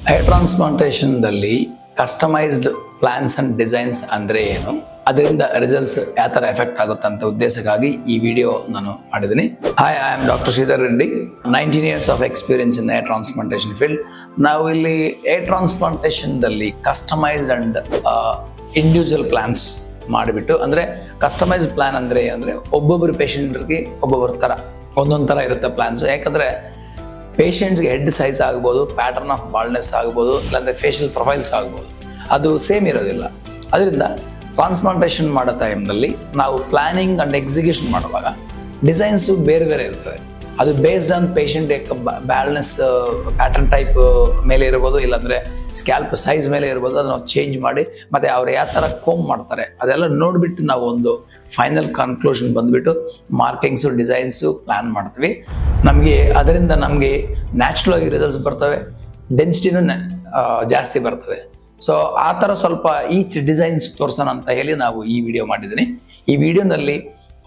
Hair ಟ್ರಾನ್ಸ್ಪ್ಲಾಂಟೇಷನ್ದಲ್ಲಿ customized plans and designs ಅಂದರೆ ಏನು, ಅದರಿಂದ ರಿಸಲ್ಟ್ಸ್ ಯಾವ ಥರ ಎಫೆಕ್ಟ್ ಆಗುತ್ತೆ ಅಂತ ಉದ್ದೇಶಕ್ಕಾಗಿ ಈ ವಿಡಿಯೋ ನಾನು ಮಾಡಿದ್ದೀನಿ. Hi, I am doctor Sridhar Reddy, 19 years of experience in hair transplantation field. ನಾವು ಇಲ್ಲಿ ಹೇರ್ ಟ್ರಾನ್ಸ್ಪ್ಲಾಂಟೇಷನ್ದಲ್ಲಿ ಕಸ್ಟಮೈಸ್ಡ್ ಅಂಡ್ ಇಂಡಿವಿಜುವಲ್ ಪ್ಲಾನ್ಸ್ ಮಾಡಿಬಿಟ್ಟು, ಅಂದರೆ ಕಸ್ಟಮೈಸ್ಡ್ ಪ್ಲಾನ್ ಅಂದರೆ ಏನಂದರೆ ಒಬ್ಬೊಬ್ಬರು ಪೇಷಂಟ್ರಿಗೆ ಒಬ್ಬೊಬ್ಬರ ಥರ ಒಂದೊಂದು ಥರ ಇರುತ್ತೆ ಪ್ಲಾನ್ಸ್. ಯಾಕಂದರೆ ಪೇಷಂಟ್ಸ್ಗೆ ಹೆಡ್ ಸೈಜ್ ಆಗ್ಬೋದು, ಪ್ಯಾಟರ್ನ್ ಆಫ್ ಬಾಲ್ಡ್ನೆಸ್ ಆಗ್ಬೋದು, ಇಲ್ಲಾಂದರೆ ಫೇಶಿಯಲ್ ಪ್ರೊಫೈಲ್ಸ್ ಆಗ್ಬೋದು, ಅದು ಸೇಮ್ ಇರೋದಿಲ್ಲ. ಅದರಿಂದ ಟ್ರಾನ್ಸ್ಪ್ಲಾಂಟೇಷನ್ ಮಾಡೋ ಟೈಮ್ನಲ್ಲಿ ನಾವು ಪ್ಲಾನಿಂಗ್ ಆ್ಯಂಡ್ ಎಕ್ಸಿಕ್ಯೂಷನ್ ಮಾಡುವಾಗ ಡಿಸೈನ್ಸು ಬೇರೆ ಬೇರೆ ಇರ್ತದೆ. ಅದು based on patient baldness pattern type ಮೇಲೆ ಇರ್ಬೋದು, ಇಲ್ಲಾಂದರೆ ಸ್ಕ್ಯಾಲ್ಪ್ ಸೈಜ್ ಮೇಲೆ ಇರ್ಬೋದು. ಅದನ್ನು ನಾವು ಚೇಂಜ್ ಮಾಡಿ ಮತ್ತು ಅವ್ರು ಯಾವ ಥರ ಕೋಮ್ ಮಾಡ್ತಾರೆ ಅದೆಲ್ಲ ನೋಡಿಬಿಟ್ಟು ನಾವು ಒಂದು ಫೈನಲ್ ಕನ್ಕ್ಲೂಷನ್ ಬಂದುಬಿಟ್ಟು ಮಾರ್ಕಿಂಗ್ಸು, ಡಿಸೈನ್ಸು ಪ್ಲ್ಯಾನ್ ಮಾಡ್ತೀವಿ. ಅದರಿಂದ ನಮಗೆ ನ್ಯಾಚುರಲ್ ಆಗಿ ರಿಸಲ್ಟ್ಸ್ ಬರ್ತವೆ, ಡೆನ್ಸಿಟಿನೂ ಜಾಸ್ತಿ ಬರ್ತದೆ. ಸೊ ಆ ಥರ ಸ್ವಲ್ಪ ಈಚ್ ಡಿಸೈನ್ಸ್ ತೋರಿಸೋಣ ಅಂತ ಹೇಳಿ ನಾವು ಈ ವಿಡಿಯೋ ಮಾಡಿದ್ದೀನಿ. ಈ ವಿಡಿಯೋನಲ್ಲಿ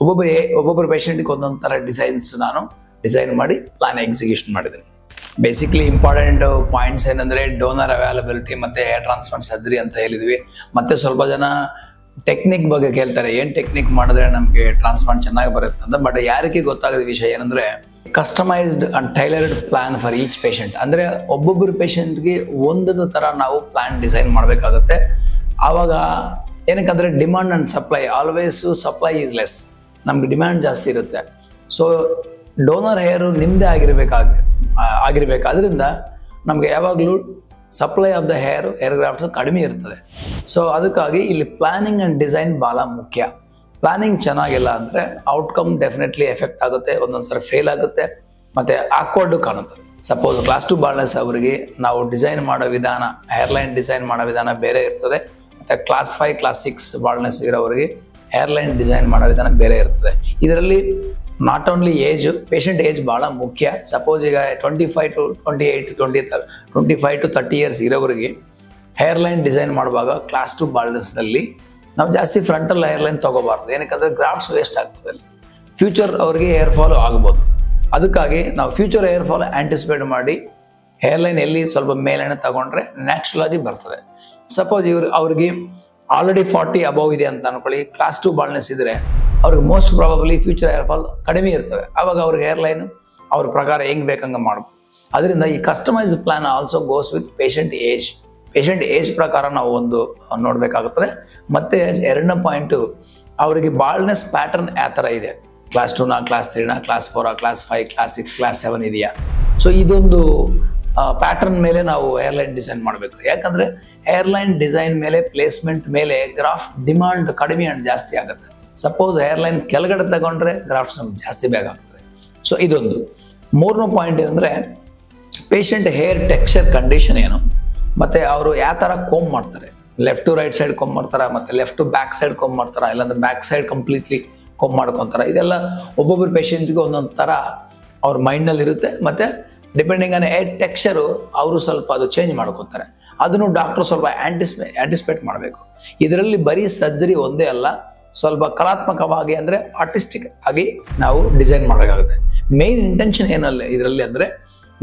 ಒಬ್ಬೊಬ್ಬರು ಪೇಷಂಟ್ಗೆ ಒಂದೊಂದು ಥರ ಡಿಸೈನ್ಸ್ ನಾನು ಡಿಸೈನ್ ಮಾಡಿ ಪ್ಲಾನ್ ಎಕ್ಸಿಕ್ಯೂಷನ್ ಮಾಡಿದ್ದೀನಿ. ಬೇಸಿಕ್ಲಿ ಇಂಪಾರ್ಟೆಂಟ್ ಪಾಯಿಂಟ್ಸ್ ಏನಂದರೆ ಡೋನರ್ ಅವೈಲಬಿಲಿಟಿ ಮತ್ತು ಹೇರ್ ಟ್ರಾನ್ಸ್ಪ್ಲಾಂಟ್ ಸರ್ಜರಿ ಅಂತ ಹೇಳಿದ್ವಿ. ಮತ್ತು ಸ್ವಲ್ಪ ಜನ ಟೆಕ್ನಿಕ್ ಬಗ್ಗೆ ಕೇಳ್ತಾರೆ, ಏನು ಟೆಕ್ನಿಕ್ ಮಾಡಿದ್ರೆ ನಮಗೆ ಟ್ರಾನ್ಸ್ಪ್ಲಾಂಟ್ ಚೆನ್ನಾಗಿ ಬರುತ್ತೆ ಅಂತ. ಬಟ್ ಯಾರಿಗೆ ಗೊತ್ತಾಗದ ವಿಷಯ ಏನಂದರೆ customized and tailored plan for each patient. ಅಂದರೆ ಒಬ್ಬೊಬ್ಬರು ಪೇಷಂಟ್ಗೆ ಒಂದೊಂದು ಥರ ನಾವು ಪ್ಲಾನ್ ಡಿಸೈನ್ ಮಾಡಬೇಕಾಗುತ್ತೆ. ಆವಾಗ ಏನಕ್ಕಂದರೆ demand and supply, always supply is less, ನಮ್ಗೆ ಡಿಮ್ಯಾಂಡ್ ಜಾಸ್ತಿ ಇರುತ್ತೆ. ಸೊ ಡೋನರ್ ಹೇರು ನಿಮ್ಮದೇ ಆಗಿರಬೇಕು. ಅದರಿಂದ ನಮಗೆ ಯಾವಾಗಲೂ supply of the hair grafts ಕಡಿಮೆ ಇರ್ತದೆ. ಸೊ ಅದಕ್ಕಾಗಿ ಇಲ್ಲಿ ಪ್ಲಾನಿಂಗ್ ಆ್ಯಂಡ್ ಡಿಸೈನ್ ಭಾಳ ಮುಖ್ಯ. ಪ್ಲಾನಿಂಗ್ ಚೆನ್ನಾಗಿಲ್ಲ ಅಂದರೆ ಔಟ್ಕಮ್ ಡೆಫಿನೆಟ್ಲಿ ಎಫೆಕ್ಟ್ ಆಗುತ್ತೆ, ಒಂದೊಂದು ಸಲ ಫೇಲ್ ಆಗುತ್ತೆ ಮತ್ತು ಆಕ್ವರ್ಡು ಕಾಣುತ್ತದೆ. ಸಪೋಸ್ ಕ್ಲಾಸ್ 2 ಬಾಲ್ನೆಸ್ ಅವರಿಗೆ ನಾವು ಡಿಸೈನ್ ಮಾಡೋ ವಿಧಾನ, ಹೇರ್ಲೈನ್ ಡಿಸೈನ್ ಮಾಡೋ ವಿಧಾನ ಬೇರೆ ಇರ್ತದೆ. ಮತ್ತು ಕ್ಲಾಸ್ 5, ಕ್ಲಾಸ್ 6 ಬಾಲ್ನೆಸ್ ಇರೋವರಿಗೆ ಹೇರ್ಲೈನ್ ಡಿಸೈನ್ ಮಾಡೋ ವಿಧಾನ ಬೇರೆ ಇರ್ತದೆ. ಇದರಲ್ಲಿ not only age, patient age ಭಾಳ ಮುಖ್ಯ. ಸಪೋಸ್ ಈಗ 25 to 28, 25 to 30 years ಇರೋವರಿಗೆ hairline design ಮಾಡುವಾಗ ಕ್ಲಾಸ್ 2 ಬಾಲ್ನೆಸ್ನಲ್ಲಿ ನಾವು ಜಾಸ್ತಿ ಫ್ರಂಟಲ್ ಹೇರ್ಲೈನ್ ತೊಗೋಬಾರ್ದು. ಏನಕ್ಕಂದರೆ ಗ್ರಾಫ್ಟ್ಸ್ ವೇಸ್ಟ್ ಆಗ್ತದೆ. ಅಲ್ಲಿ ಫ್ಯೂಚರ್ ಅವ್ರಿಗೆ ಹೇರ್ ಫಾಲ್ ಆಗ್ಬೋದು. ಅದಕ್ಕಾಗಿ ನಾವು ಫ್ಯೂಚರ್ ಹೇರ್ ಫಾಲ್ ಆ್ಯಂಟಿಸಿಪೇಟ್ ಮಾಡಿ ಹೇರ್ಲೈನ್ ಎಲ್ಲಿ ಸ್ವಲ್ಪ ಮೇಲನೆ ತಗೊಂಡ್ರೆ ನ್ಯಾಚುರಲ್ ಆಗಿ ಬರ್ತದೆ. ಸಪೋಸ್ ಅವ್ರಿಗೆ ಆಲ್ರೆಡಿ 40 ಅಬೌವ್ ಇದೆ ಅಂತ ಅನ್ಕೊಳ್ಳಿ, ಕ್ಲಾಸ್ 2 ಬಾಲ್ನೆಸ್ ಇದ್ದರೆ ಅವ್ರಿಗೆ most probably future hair fall ಕಡಿಮೆ ಇರ್ತದೆ. ಆವಾಗ ಅವ್ರಿಗೆ ಹೇರ್ಲೈನು ಅವ್ರ ಪ್ರಕಾರ ಹೆಂಗೆ ಬೇಕಂಗೆ ಮಾಡ್ಬೋದು. ಅದರಿಂದ ಈ customised plan also goes with patient age ಪ್ರಕಾರ ನಾವು ಒಂದು ನೋಡಬೇಕಾಗುತ್ತದೆ. ಮತ್ತು ಎರಡನೇ ಪಾಯಿಂಟು, ಅವರಿಗೆ ಬಾಲ್ನೆಸ್ ಪ್ಯಾಟರ್ನ್ ಯಾವ ಥರ ಇದೆ, ಕ್ಲಾಸ್ 2ನಾ, ಕ್ಲಾಸ್ 3ನಾ, ಕ್ಲಾಸ್ 4ಆ, ಕ್ಲಾಸ್ 5, ಕ್ಲಾಸ್ 6, ಕ್ಲಾಸ್ 7 ಇದೆಯಾ. ಸೊ ಇದೊಂದು ಪ್ಯಾಟರ್ನ್ ಮೇಲೆ ನಾವು ಹೇರ್ಲೈನ್ ಡಿಸೈನ್ ಮಾಡಬೇಕು. ಯಾಕಂದರೆ ಹೇರ್ಲೈನ್ ಡಿಸೈನ್ ಮೇಲೆ, ಪ್ಲೇಸ್ಮೆಂಟ್ ಮೇಲೆ ಗ್ರಾಫ್ಟ್ ಡಿಮಾಂಡ್ ಕಡಿಮೆ ಅಂಡ್ ಜಾಸ್ತಿ ಆಗುತ್ತೆ. ಸಪೋಸ್ ಹೇರ್ಲೈನ್ ಕೆಳಗಡೆ ತಗೊಂಡ್ರೆ ಗ್ರಾಫ್ಟ್ಸ್ ನಮ್ಗೆ ಜಾಸ್ತಿ ಬೇಕಾಗ್ತದೆ. ಸೊ ಇದೊಂದು. ಮೂರನೇ ಪಾಯಿಂಟ್ ಏನಂದರೆ ಪೇಷಂಟ್ ಹೇರ್ ಟೆಕ್ಸ್ಚರ್ ಕಂಡೀಷನ್ ಏನು, ಮತ್ತು ಅವರು ಯಾವ ಥರ ಕೋಮ್ ಮಾಡ್ತಾರೆ, left to right side comb ಮಾಡ್ತಾರೆ, ಮತ್ತು left to back side comb ಮಾಡ್ತಾರೆ, ಇಲ್ಲಾಂದ್ರೆ ಬ್ಯಾಕ್ ಸೈಡ್ ಕಂಪ್ಲೀಟ್ಲಿ ಕೋಮ್ ಮಾಡ್ಕೊತಾರೆ. ಇದೆಲ್ಲ ಒಬ್ಬೊಬ್ಬರು ಪೇಷಂಟ್ಸ್ಗೆ ಒಂದೊಂದು ಥರ ಅವ್ರ ಮೈಂಡ್ನಲ್ಲಿ ಇರುತ್ತೆ. ಮತ್ತು ಡಿಪೆಂಡಿಂಗ್ ಆನ್ ಹೇರ್ ಟೆಕ್ಸ್ಚರು ಅವರು ಸ್ವಲ್ಪ ಅದು ಚೇಂಜ್ ಮಾಡ್ಕೊತಾರೆ. ಅದನ್ನು ಡಾಕ್ಟ್ರು ಸ್ವಲ್ಪ ಆ್ಯಂಟಿಸಿಪೇಟ್ ಮಾಡಬೇಕು. ಇದರಲ್ಲಿ ಬರೀ ಸರ್ಜರಿ ಒಂದೇ ಅಲ್ಲ, ಸ್ವಲ್ಪ ಕಲಾತ್ಮಕವಾಗಿ ಅಂದರೆ ಆರ್ಟಿಸ್ಟಿಕ್ ಆಗಿ ನಾವು ಡಿಸೈನ್ ಮಾಡಬೇಕಾಗುತ್ತೆ. ಮೇನ್ ಇಂಟೆನ್ಷನ್ ಏನಲ್ಲ ಇದರಲ್ಲಿ ಅಂದರೆ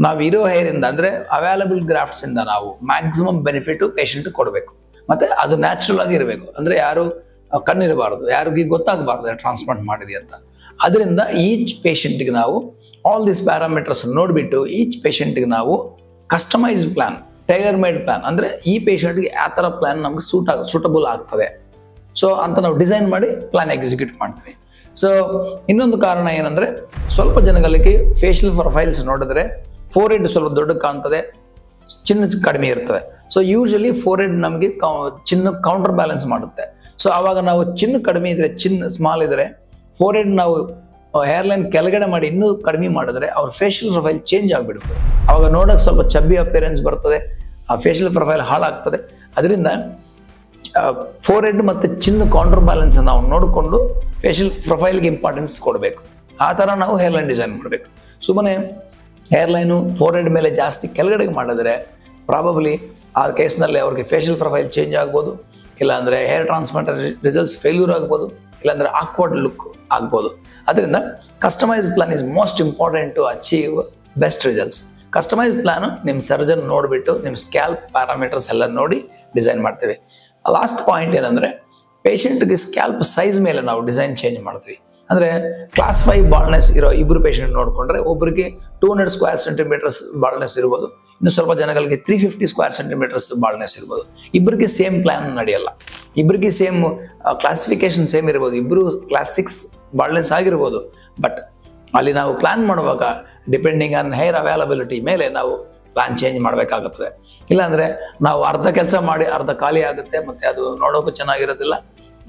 ನಾವು ಇರೋ ಹೇರಿಂದ, ಅಂದರೆ ಅವೈಲಬಲ್ ಗ್ರಾಫ್ಟ್ಸಿಂದ ನಾವು ಮ್ಯಾಕ್ಸಿಮಮ್ ಬೆನಿಫಿಟು ಪೇಷಂಟ್ ಕೊಡಬೇಕು. ಮತ್ತು ಅದು ನ್ಯಾಚುರಲ್ ಆಗಿ ಇರಬೇಕು. ಅಂದರೆ ಯಾರು ಕಣ್ಣಿರಬಾರ್ದು, ಯಾರಿಗೆ ಗೊತ್ತಾಗಬಾರ್ದು ಟ್ರಾನ್ಸ್ಪ್ಲಾಂಟ್ ಮಾಡಿದೆ ಅಂತ. ಅದರಿಂದ ಈಚ್ ಪೇಷಂಟ್ಗೆ ನಾವು ಆಲ್ ದಿಸ್ ಪ್ಯಾರಾಮೀಟರ್ಸ್ ನೋಡಿಬಿಟ್ಟು ಈಚ್ ಪೇಷಂಟ್ಗೆ ನಾವು customised plan, tailor made plan, ಅಂದರೆ ಈ ಪೇಷಂಟ್ಗೆ ಯಾವ ಥರ ಪ್ಲ್ಯಾನ್ ನಮ್ಗೆ ಸೂಟಬಲ್ ಆಗ್ತದೆ ಸೊ ಅಂತ ನಾವು ಡಿಸೈನ್ ಮಾಡಿ ಪ್ಲ್ಯಾನ್ ಎಕ್ಸಿಕ್ಯೂಟ್ ಮಾಡ್ತೀವಿ. ಸೊ ಇನ್ನೊಂದು ಕಾರಣ ಏನಂದರೆ ಸ್ವಲ್ಪ ಜನಗಳಿಗೆ ಫೇಶಿಯಲ್ ಪ್ರೊಫೈಲ್ಸ್ ನೋಡಿದ್ರೆ ಫೋರ್ಹೆಡ್ ಸ್ವಲ್ಪ ದೊಡ್ಡ ಕಾಣ್ತದೆ, ಚಿನ್ನ ಕಡಿಮೆ ಇರ್ತದೆ. ಸೊ ಯೂಶಲಿ ಫೋರ್ಹೆಡ್ ನಮಗೆ ಚಿನ್ನ ಕೌಂಟರ್ ಬ್ಯಾಲೆನ್ಸ್ ಮಾಡುತ್ತೆ. ಸೊ ಆವಾಗ ನಾವು ಚಿನ್ನ ಕಡಿಮೆ ಇದ್ರೆ, ಚಿನ್ನ ಸ್ಮಾಲ್ ಇದ್ರೆ, ಫೋರ್ಹೆಡ್ ನಾವು ಹೇರ್ಲೈನ್ ಕೆಳಗಡೆ ಮಾಡಿ ಇನ್ನೂ ಕಡಿಮೆ ಮಾಡಿದ್ರೆ ಅವ್ರ ಫೇಶಿಯಲ್ ಪ್ರೊಫೈಲ್ ಚೇಂಜ್ ಆಗಿಬಿಡುತ್ತೆ. ಆವಾಗ ನೋಡೋಕೆ ಸ್ವಲ್ಪ ಚಬ್ಬಿ ಅಪಿಯರೆನ್ಸ್ ಬರ್ತದೆ, ಆ ಫೇಶಿಯಲ್ ಪ್ರೊಫೈಲ್ ಹಾಳಾಗ್ತದೆ. ಅದರಿಂದ ಫೋರ್ಹೆಡ್ ಮತ್ತು ಚಿನ್ನ ಕೌಂಟರ್ ಬ್ಯಾಲೆನ್ಸ್ ನಾವು ನೋಡಿಕೊಂಡು ಫೇಶಿಯಲ್ ಪ್ರೊಫೈಲ್ಗೆ ಇಂಪಾರ್ಟೆನ್ಸ್ ಕೊಡಬೇಕು. ಆ ಥರ ನಾವು ಹೇರ್ಲೈನ್ ಡಿಸೈನ್ ಮಾಡಬೇಕು. ಸುಮ್ಮನೆ ಹೇರ್ಲೈನು ಫೋರ್ಹೆಡ್ ಮೇಲೆ ಜಾಸ್ತಿ ಕೆಳಗಡೆಗೆ ಮಾಡಿದ್ರೆ ಪ್ರಾಬಬ್ಲಿ ಆ ಕೇಸ್ನಲ್ಲಿ ಅವ್ರಿಗೆ ಫೇಶಿಯಲ್ ಪ್ರೊಫೈಲ್ ಚೇಂಜ್ ಆಗ್ಬೋದು, ಇಲ್ಲಾಂದರೆ ಹೇರ್ ಟ್ರಾನ್ಸ್ಪ್ಲಾಂಟ್ ರಿಸಲ್ಟ್ಸ್ ಫೇಲ್ಯೂರ್ ಆಗ್ಬೋದು, ಇಲ್ಲಾಂದರೆ ಆಕ್ವರ್ಡ್ ಲುಕ್ ಆಗ್ಬೋದು. ಅದರಿಂದ customise plan is most important to achieve best results. Customise plan ನಿಮ್ಮ ಸರ್ಜನ್ ನೋಡಿಬಿಟ್ಟು ನಿಮ್ಮ ಸ್ಕ್ಯಾಲ್ಪ್ ಪ್ಯಾರಾಮೀಟರ್ಸ್ ಎಲ್ಲ ನೋಡಿ ಡಿಸೈನ್ ಮಾಡ್ತೀವಿ. ಲಾಸ್ಟ್ ಪಾಯಿಂಟ್ ಏನಂದರೆ ಪೇಷಂಟ್ಗೆ ಸ್ಕ್ಯಾಲ್ಪ್ ಸೈಜ್ ಮೇಲೆ ನಾವು ಡಿಸೈನ್ ಚೇಂಜ್ ಮಾಡ್ತೀವಿ. ಅಂದರೆ ಕ್ಲಾಸ್ 5 ಬಾಲ್ನೆಸ್ ಇರೋ ಇಬ್ಬರು ಪೇಷಂಟ್ ನೋಡಿಕೊಂಡ್ರೆ ಒಬ್ಬರಿಗೆ 200 ಸ್ಕ್ವೇರ್ ಸೆಂಟಿಮೀಟರ್ಸ್ ಬಾಲ್ನೆಸ್ ಇರ್ಬೋದು, ಇನ್ನು ಸ್ವಲ್ಪ ಜನಗಳಿಗೆ 350 ಸ್ಕ್ವೇರ್ ಸೆಂಟಿಮೀಟರ್ಸ್ ಬಾಲ್ನೆಸ್ ಇರ್ಬೋದು. ಇಬ್ಬರಿಗೆ ಸೇಮ್ ಪ್ಲಾನ್ ನಡೆಯಲ್ಲ, ಇಬ್ಬರಿಗೆ ಸೇಮ್ ಕ್ಲಾಸಿಫಿಕೇಶನ್ ಸೇಮ್ ಇರ್ಬೋದು, ಇಬ್ಬರು ಕ್ಲಾಸ್ 6 ಬಾಲ್ನೆಸ್ ಆಗಿರ್ಬೋದು. ಬಟ್ ಅಲ್ಲಿ ನಾವು ಪ್ಲಾನ್ ಮಾಡುವಾಗ ಡಿಪೆಂಡಿಂಗ್ ಆನ್ ಹೇರ್ ಅವೈಲಬಿಲಿಟಿ ಮೇಲೆ ನಾವು ಪ್ಲಾನ್ ಚೇಂಜ್ ಮಾಡಬೇಕಾಗುತ್ತದೆ. ಇಲ್ಲಾಂದರೆ ನಾವು ಅರ್ಧ ಕೆಲಸ ಮಾಡಿ ಅರ್ಧ ಖಾಲಿ ಆಗುತ್ತೆ, ಮತ್ತು ಅದು ನೋಡೋಕ್ಕೂ ಚೆನ್ನಾಗಿರೋದಿಲ್ಲ.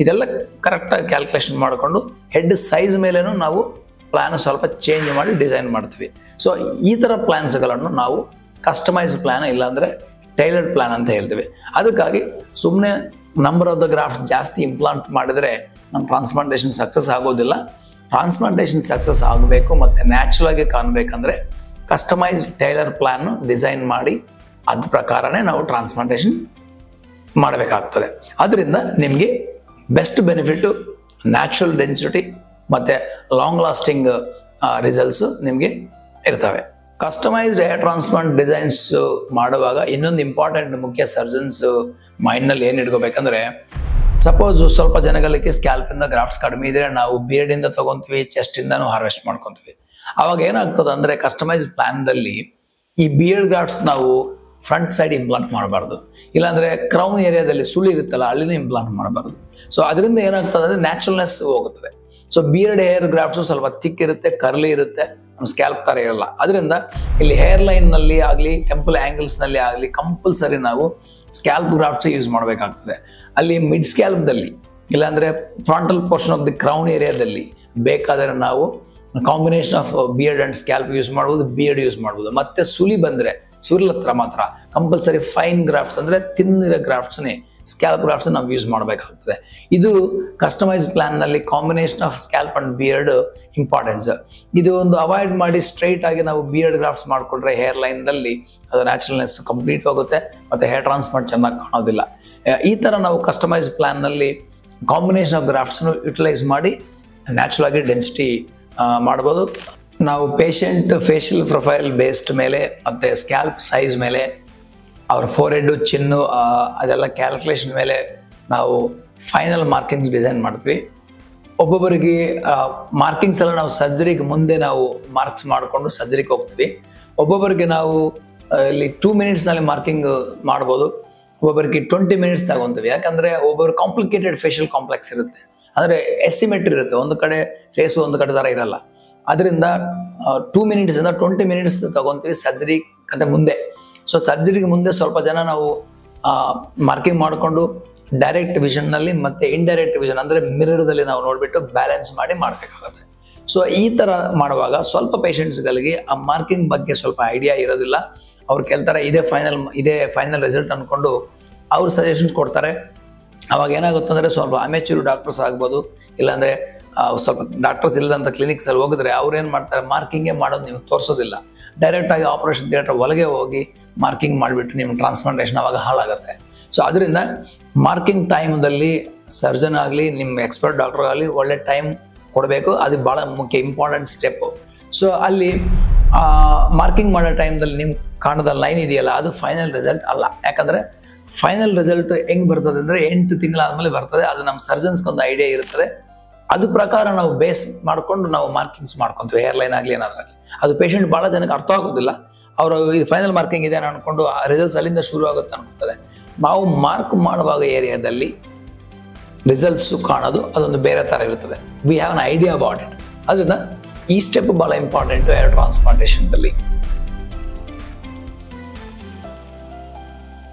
ಇದೆಲ್ಲ ಕರೆಕ್ಟಾಗಿ ಕ್ಯಾಲ್ಕುಲೇಷನ್ ಮಾಡಿಕೊಂಡು ಹೆಡ್ ಸೈಜ್ ಮೇಲೇನೂ ನಾವು ಪ್ಲ್ಯಾನ್ ಸ್ವಲ್ಪ ಚೇಂಜ್ ಮಾಡಿ ಡಿಸೈನ್ ಮಾಡ್ತೀವಿ. ಸೊ ಈ ಥರ ಪ್ಲ್ಯಾನ್ಸ್ಗಳನ್ನು ನಾವು ಕಸ್ಟಮೈಸ್ ಪ್ಲ್ಯಾನ್ ಇಲ್ಲಾಂದರೆ ಟೈಲರ್ಡ್ ಪ್ಲ್ಯಾನ್ ಅಂತ ಹೇಳ್ತೀವಿ. ಅದಕ್ಕಾಗಿ ಸುಮ್ಮನೆ ನಂಬರ್ ಆಫ್ ದ ಗ್ರಾಫ್ಟ್ ಜಾಸ್ತಿ ಇಂಪ್ಲಾಂಟ್ ಮಾಡಿದರೆ ನಮ್ಮ ಟ್ರಾನ್ಸ್ಪ್ಲಾಂಟೇಷನ್ ಸಕ್ಸಸ್ ಆಗೋದಿಲ್ಲ. ಟ್ರಾನ್ಸ್ಪ್ಲಾಂಟೇಷನ್ ಸಕ್ಸಸ್ ಆಗಬೇಕು ಮತ್ತು ನ್ಯಾಚುರಲ್ ಆಗಿ ಕಾಣಬೇಕಂದ್ರೆ ಕಸ್ಟಮೈಸ್ ಟೈಲರ್ ಪ್ಲ್ಯಾನ್ ಡಿಸೈನ್ ಮಾಡಿ ಅದ್ರ ಪ್ರಕಾರನೇ ನಾವು ಟ್ರಾನ್ಸ್ಪ್ಲಾಂಟೇಷನ್ ಮಾಡಬೇಕಾಗ್ತದೆ. ಅದರಿಂದ ನಿಮಗೆ ಬೆಸ್ಟ್ ಬೆನಿಫಿಟ್ಟು, ನ್ಯಾಚುರಲ್ ಡೆನ್ಸಿಟಿ ಮತ್ತು ಲಾಂಗ್ ಲಾಸ್ಟಿಂಗ್ ರಿಸಲ್ಟ್ಸು ನಿಮಗೆ ಇರ್ತವೆ. ಕಸ್ಟಮೈಸ್ಡ್ ಹೇರ್ ಟ್ರಾನ್ಸ್ಪ್ಲಾಂಟ್ ಡಿಸೈನ್ಸ್ ಮಾಡುವಾಗ ಇನ್ನೊಂದು ಇಂಪಾರ್ಟೆಂಟ್ ಮುಖ್ಯ ಸರ್ಜನ್ಸ್ ಮೈಂಡ್ನಲ್ಲಿ ಏನು ಇಟ್ಕೋಬೇಕಂದ್ರೆ, ಸಪೋಸ್ ಸ್ವಲ್ಪ ಜನಗಳಿಗೆ ಸ್ಕ್ಯಾಲ್ಪಿಂದ ಗ್ರಾಫ್ಟ್ಸ್ ಕಡಿಮೆ ಇದ್ರೆ ನಾವು ಬಿಯರ್ಡಿಂದ ತೊಗೊತೀವಿ, ಚೆಸ್ಟಿಂದನೂ ಹಾರ್ವೆಸ್ಟ್ ಮಾಡ್ಕೊತೀವಿ. ಅವಾಗ ಏನಾಗ್ತದೆ ಅಂದರೆ ಕಸ್ಟಮೈಸ್ ಪ್ಲ್ಯಾನ್ದಲ್ಲಿ ಈ ಬಿಯರ್ಡ್ ಗ್ರಾಫ್ಟ್ಸ್ ನಾವು ಫ್ರಂಟ್ ಸೈಡ್ ಇಂಪ್ಲಾಂಟ್ ಮಾಡಬಾರ್ದು, ಇಲ್ಲಾಂದರೆ ಕ್ರೌನ್ ಏರಿಯಾದಲ್ಲಿ ಸುಳಿ ಇರುತ್ತಲ್ಲ ಅಲ್ಲಿನೂ ಇಂಪ್ಲಾಂಟ್ ಮಾಡಬಾರ್ದು. ಸೊ ಅದರಿಂದ ಏನಾಗ್ತದೆ ಅಂದರೆ ನ್ಯಾಚುರಲ್ನೆಸ್ ಹೋಗುತ್ತದೆ. ಸೊ ಬಿಯರ್ಡ್ ಹೇರ್ ಗ್ರಾಫ್ಟ್ಸು ಸ್ವಲ್ಪ ಥಿಕ್ ಇರುತ್ತೆ, ಕರ್ಲಿ ಇರುತ್ತೆ, ನಮ್ಮ ಸ್ಕ್ಯಾಲ್ಪ್ ಥರ ಇರಲ್ಲ. ಅದರಿಂದ ಇಲ್ಲಿ ಹೇರ್ ಲೈನ್ನಲ್ಲಿ ಆಗಲಿ ಟೆಂಪಲ್ ಆ್ಯಂಗಲ್ಸ್ನಲ್ಲಿ ಆಗಲಿ ಕಂಪಲ್ಸರಿ ನಾವು ಸ್ಕ್ಯಾಲ್ಪ್ ಗ್ರಾಫ್ಟ್ಸ್ ಯೂಸ್ ಮಾಡಬೇಕಾಗ್ತದೆ. ಅಲ್ಲಿ ಮಿಡ್ ಸ್ಕ್ಯಾಲ್ಪ್ದಲ್ಲಿ ಇಲ್ಲಾಂದರೆ frontal portion of the crown ಏರಿಯಾದಲ್ಲಿ ಬೇಕಾದರೆ ನಾವು combination of beard and scalp use ಮಾಡ್ಬೋದು, ಬಿಯರ್ಡ್ ಯೂಸ್ ಮಾಡ್ಬೋದು. ಮತ್ತು ಸುಲಿ ಬಂದರೆ ಸುರ್ಲ್ ಹತ್ರ ಮಾತ್ರ ಕಂಪಲ್ಸರಿ ಫೈನ್ ಗ್ರಾಫ್ಟ್ಸ್ ಅಂದರೆ ತಿನ್ನಿರೋ ಗ್ರಾಫ್ಟ್ಸ್ನೇ ಸ್ಕ್ಯಾಲ್ಪ್ ಗ್ರಾಫ್ಟ್ಸ್ ನಾವು ಯೂಸ್ ಮಾಡಬೇಕಾಗ್ತದೆ. ಇದು ಕಸ್ಟಮೈಸ್ ಪ್ಲ್ಯಾನ್ನಲ್ಲಿ combination of scalp and beard importance. ಇದು ಒಂದು ಅವಾಯ್ಡ್ ಮಾಡಿ ಸ್ಟ್ರೈಟ್ ಆಗಿ ನಾವು ಬಿಯರ್ಡ್ ಗ್ರಾಫ್ಟ್ಸ್ ಮಾಡಿಕೊಂಡ್ರೆ ಹೇರ್ ಲೈನ್ದಲ್ಲಿ ಅದು ನ್ಯಾಚುರಲ್ನೆಸ್ ಕಂಪ್ಲೀಟ್ ಹೋಗುತ್ತೆ ಮತ್ತು ಹೇರ್ ಟ್ರಾನ್ಸ್ಪ್ಲಾಂಟ್ ಚೆನ್ನಾಗಿ ಕಾಣೋದಿಲ್ಲ. ಈ ಥರ ನಾವು ಕಸ್ಟಮೈಸ್ ಪ್ಲ್ಯಾನ್ನಲ್ಲಿ ಕಾಂಬಿನೇಷನ್ ಆಫ್ ಗ್ರಾಫ್ಟ್ಸ್ನು ಯುಟಿಲೈಸ್ ಮಾಡಿ ನ್ಯಾಚುರಲ್ ಆಗಿ ಡೆನ್ಸಿಟಿ ಮಾಡ್ಬೋದು. ನಾವು ಪೇಷಂಟ್ ಫೇಶಿಯಲ್ ಪ್ರೊಫೈಲ್ ಬೇಸ್ಡ್ ಮೇಲೆ ಮತ್ತು ಸ್ಕ್ಯಾಲ್ಪ್ ಸೈಜ್ ಮೇಲೆ ಅವ್ರ ಫೋರ್ಹೆಡ್ಡು ಚಿನ್ನು ಅದೆಲ್ಲ ಕ್ಯಾಲ್ಕುಲೇಷನ್ ಮೇಲೆ ನಾವು ಫೈನಲ್ ಮಾರ್ಕಿಂಗ್ಸ್ ಡಿಸೈನ್ ಮಾಡ್ತೀವಿ. ಒಬ್ಬೊಬ್ಬರಿಗೆ ಮಾರ್ಕಿಂಗ್ಸ್ ಎಲ್ಲ ನಾವು ಸರ್ಜರಿಗೆ ಮುಂದೆ ನಾವು ಮಾರ್ಕ್ಸ್ ಮಾಡಿಕೊಂಡು ಸರ್ಜರಿಗೆ ಹೋಗ್ತೀವಿ. ಒಬ್ಬೊಬ್ಬರಿಗೆ ನಾವು ಇಲ್ಲಿ 2 ಮಿನಿಟ್ಸ್ನಲ್ಲಿ ಮಾರ್ಕಿಂಗ್ ಮಾಡ್ಬೋದು, ಒಬ್ಬೊಬ್ಬರಿಗೆ 20 ಮಿನಿಟ್ಸ್ ತಗೊತೀವಿ. ಯಾಕಂದರೆ ಒಬ್ಬೊಬ್ಬರು ಕಾಂಪ್ಲಿಕೇಟೆಡ್ ಫೇಶಿಯಲ್ ಕಾಂಪ್ಲೆಕ್ಸ್ ಇರುತ್ತೆ, ಅಂದರೆ ಎಸ್ಟಿಮೇಟ್ರಿ ಇರುತ್ತೆ, ಒಂದು ಕಡೆ ಫೇಸು ಒಂದು ಕಡೆ ಥರ ಇರಲ್ಲ. ಅದರಿಂದ 2 ಮಿನಿಟ್ಸಿಂದ 20 ಮಿನಿಟ್ಸ್ ತಗೊತೀವಿ ಸರ್ಜರಿ ಅಂತ ಮುಂದೆ. ಸೊ ಸರ್ಜರಿಗೆ ಮುಂದೆ ಸ್ವಲ್ಪ ಜನ ನಾವು ಮಾರ್ಕಿಂಗ್ ಮಾಡಿಕೊಂಡು ಡೈರೆಕ್ಟ್ ವಿಷನ್ನಲ್ಲಿ ಮತ್ತು ಇಂಡೈರೆಕ್ಟ್ ವಿಷನ್ ಅಂದರೆ ಮಿರರ್ದಲ್ಲಿ ನಾವು ನೋಡಿಬಿಟ್ಟು ಬ್ಯಾಲೆನ್ಸ್ ಮಾಡಿ ಮಾಡಬೇಕಾಗುತ್ತೆ. ಸೊ ಈ ಥರ ಮಾಡುವಾಗ ಸ್ವಲ್ಪ ಪೇಷಂಟ್ಸ್ಗಳಿಗೆ ಆ ಮಾರ್ಕಿಂಗ್ ಬಗ್ಗೆ ಸ್ವಲ್ಪ ಐಡಿಯಾ ಇರೋದಿಲ್ಲ. ಅವ್ರು ಕೇಳ್ತಾರೆ ಇದೇ ಫೈನಲ್ ರಿಸಲ್ಟ್ ಅಂದ್ಕೊಂಡು ಅವ್ರು ಸಜೆಷನ್ಸ್ ಕೊಡ್ತಾರೆ. ಅವಾಗ ಏನಾಗುತ್ತೆ ಅಂದರೆ ಸ್ವಲ್ಪ ಅಮೆಚೂರ್ ಡಾಕ್ಟರ್ಸ್ ಆಗ್ಬೋದು, ಇಲ್ಲಾಂದರೆ ಸ್ವಲ್ಪ ಡಾಕ್ಟರ್ಸ್ ಇಲ್ಲದಂಥ ಕ್ಲಿನಿಕ್ಸಲ್ಲಿ ಹೋಗಿದ್ರೆ ಅವ್ರು ಏನು ಮಾಡ್ತಾರೆ, ಮಾರ್ಕಿಂಗೇ ಮಾಡೋದು ನೀವು ತೋರಿಸೋದಿಲ್ಲ, ಡೈರೆಕ್ಟಾಗಿ ಆಪರೇಷನ್ ಥಿಯೇಟರ್ ಒಳಗೆ ಹೋಗಿ ಮಾರ್ಕಿಂಗ್ ಮಾಡಿಬಿಟ್ಟು ನಿಮ್ಮ ಟ್ರಾನ್ಸ್ಪ್ಲಾಂಟೇಷನ್ ಅವಾಗ ಹಾಳಾಗುತ್ತೆ. ಸೊ ಅದರಿಂದ ಮಾರ್ಕಿಂಗ್ ಟೈಮ್ದಲ್ಲಿ ಸರ್ಜನ್ ಆಗಲಿ ನಿಮ್ಮ ಎಕ್ಸ್ಪರ್ಟ್ ಡಾಕ್ಟರ್ ಆಗಲಿ ಒಳ್ಳೆ ಟೈಮ್ ಕೊಡಬೇಕು. ಅದು ಭಾಳ ಮುಖ್ಯ ಇಂಪಾರ್ಟೆಂಟ್ ಸ್ಟೆಪ್ಪು. ಸೊ ಅಲ್ಲಿ ಮಾರ್ಕಿಂಗ್ ಮಾಡೋ ಟೈಮ್ದಲ್ಲಿ ನಿಮ್ಗೆ ಕಾಣದ ಲೈನ್ ಇದೆಯಲ್ಲ ಅದು ಫೈನಲ್ ರಿಸಲ್ಟ್ ಅಲ್ಲ. ಯಾಕಂದರೆ ಫೈನಲ್ ರಿಸಲ್ಟ್ ಹೆಂಗೆ ಬರ್ತದೆ ಅಂದರೆ 8 ತಿಂಗಳಾದಮೇಲೆ ಬರ್ತದೆ. ಅದು ನಮ್ಮ ಸರ್ಜನ್ಸ್ಗೊಂದು ಐಡಿಯಾ ಇರ್ತದೆ. ಅದು ಪ್ರಕಾರ ನಾವು ಬೇಸ್ ಮಾಡಿಕೊಂಡು ನಾವು ಮಾರ್ಕಿಂಗ್ಸ್ ಮಾಡ್ಕೊತೀವಿ, ಹೇರ್ಲೈನ್ ಆಗಲಿ ಏನಾದ್ರಾಗಲಿ. ಅದು ಪೇಷಂಟ್ ಭಾಳ ಜನಕ್ಕೆ ಅರ್ಥ ಆಗೋದಿಲ್ಲ. ಅವರು ಈ ಫೈನಲ್ ಮಾರ್ಕಿಂಗ್ ಇದೆ ಅನ್ಕೊಂಡು ಆ ರಿಸಲ್ಟ್ಸ್ ಅಲ್ಲಿಂದ ಶುರು ಆಗುತ್ತೆ ಅನ್ಕೊತಾರೆ. ನಾವು ಮಾರ್ಕ್ ಮಾಡುವಾಗ ಏರಿಯಾದಲ್ಲಿ ರಿಸಲ್ಟ್ಸು ಕಾಣೋದು ಅದೊಂದು ಬೇರೆ ಥರ ಇರ್ತದೆ. We have an idea about it. ಅದರಿಂದ ಈ ಸ್ಟೆಪ್ ಭಾಳ ಇಂಪಾರ್ಟೆಂಟು ಹೇರ್ ಟ್ರಾನ್ಸ್ಪ್ಲಾಂಟೇಷನ್ದಲ್ಲಿ.